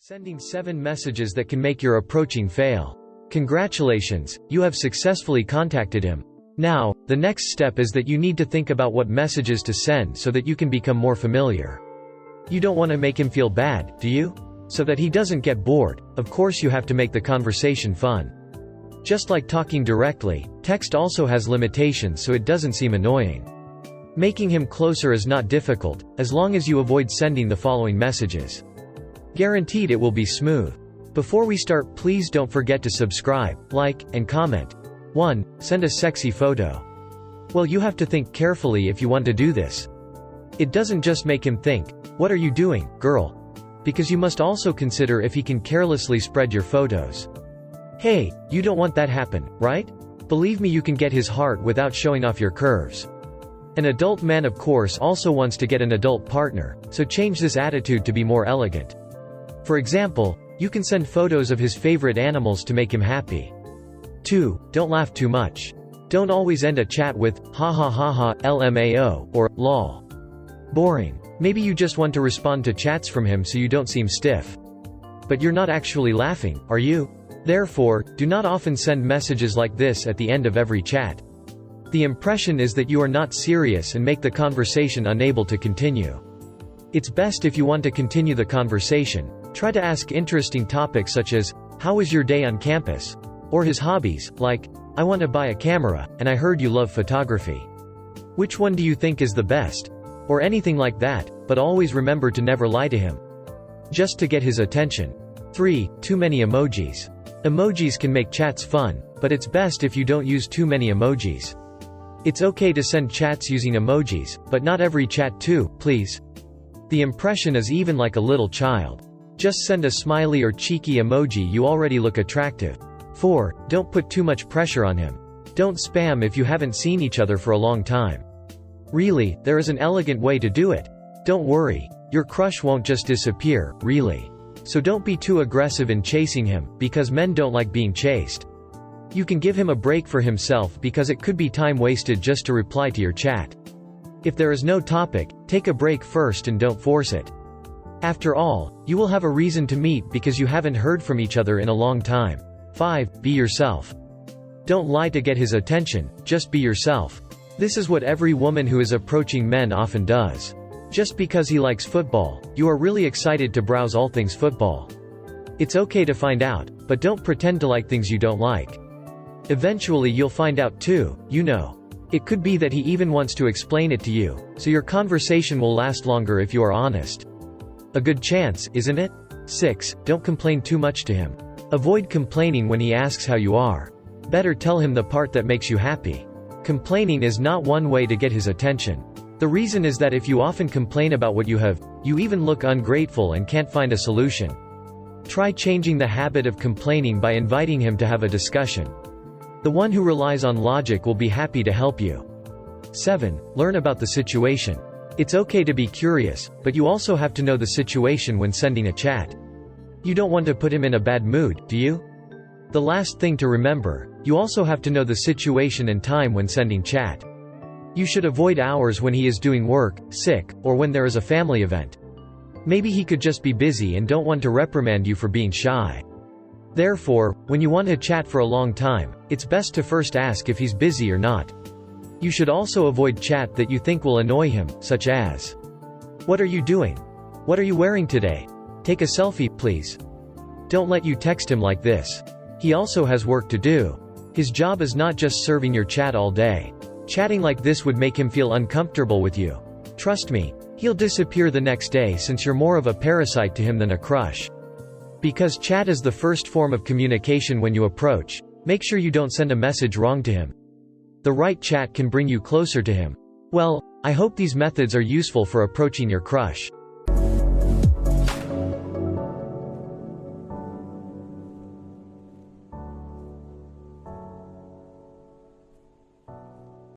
Sending 7 messages that can make your approaching fail. Congratulations, you have successfully contacted him. Now, the next step is that you need to think about what messages to send so that you can become more familiar. You don't want to make him feel bad, do you? So that he doesn't get bored, of course you have to make the conversation fun. Just like talking directly, text also has limitations so it doesn't seem annoying. Making him closer is not difficult, as long as you avoid sending the following messages. Guaranteed it will be smooth. Before we start, please don't forget to subscribe, like, and comment. 1. Send a sexy photo. Well, you have to think carefully if you want to do this. It doesn't just make him think, "What are you doing, girl?" Because you must also consider if he can carelessly spread your photos. Hey, you don't want that happen, right? Believe me, you can get his heart without showing off your curves. An adult man of course also wants to get an adult partner, so change this attitude to be more elegant. For example, you can send photos of his favorite animals to make him happy. 2. Don't laugh too much. Don't always end a chat with, ha ha ha ha, lmao, or, lol. Boring. Maybe you just want to respond to chats from him so you don't seem stiff. But you're not actually laughing, are you? Therefore, do not often send messages like this at the end of every chat. The impression is that you are not serious and make the conversation unable to continue. It's best if you want to continue the conversation, try to ask interesting topics such as, how was your day on campus? Or his hobbies, like, I want to buy a camera, and I heard you love photography. Which one do you think is the best? Or anything like that, but always remember to never lie to him. Just to get his attention. 3. Too many emojis. Emojis can make chats fun, but it's best if you don't use too many emojis. It's okay to send chats using emojis, but not every chat too, please. The impression is even like a little child. Just send a smiley or cheeky emoji, you already look attractive. 4. Don't put too much pressure on him. Don't spam if you haven't seen each other for a long time. Really, there is an elegant way to do it. Don't worry, your crush won't just disappear, really. So don't be too aggressive in chasing him, because men don't like being chased. You can give him a break for himself because it could be time wasted just to reply to your chat. If there is no topic, take a break first and don't force it. After all, you will have a reason to meet because you haven't heard from each other in a long time. 5. Be yourself. Don't lie to get his attention, just be yourself. This is what every woman who is approaching men often does. Just because he likes football, you are really excited to browse all things football. It's okay to find out, but don't pretend to like things you don't like. Eventually you'll find out too, you know. It could be that he even wants to explain it to you, so your conversation will last longer if you are honest. A good chance, isn't it? 6. Don't complain too much to him. Avoid complaining when he asks how you are. Better tell him the part that makes you happy. Complaining is not one way to get his attention. The reason is that if you often complain about what you have, you even look ungrateful and can't find a solution. Try changing the habit of complaining by inviting him to have a discussion. The one who relies on logic will be happy to help you. 7. Learn about the situation. It's okay to be curious, but you also have to know the situation when sending a chat. You don't want to put him in a bad mood, do you? The last thing to remember, you also have to know the situation and time when sending chat. You should avoid hours when he is doing work, sick, or when there is a family event. Maybe he could just be busy and don't want to reprimand you for being shy. Therefore, when you want to chat for a long time, it's best to first ask if he's busy or not. You should also avoid chat that you think will annoy him, such as, "What are you doing? What are you wearing today? Take a selfie, please." Don't let you text him like this. He also has work to do. His job is not just serving your chat all day. Chatting like this would make him feel uncomfortable with you. Trust me, he'll disappear the next day since you're more of a parasite to him than a crush. Because chat is the first form of communication when you approach, make sure you don't send a message wrong to him. The right chat can bring you closer to him. Well, I hope these methods are useful for approaching your crush.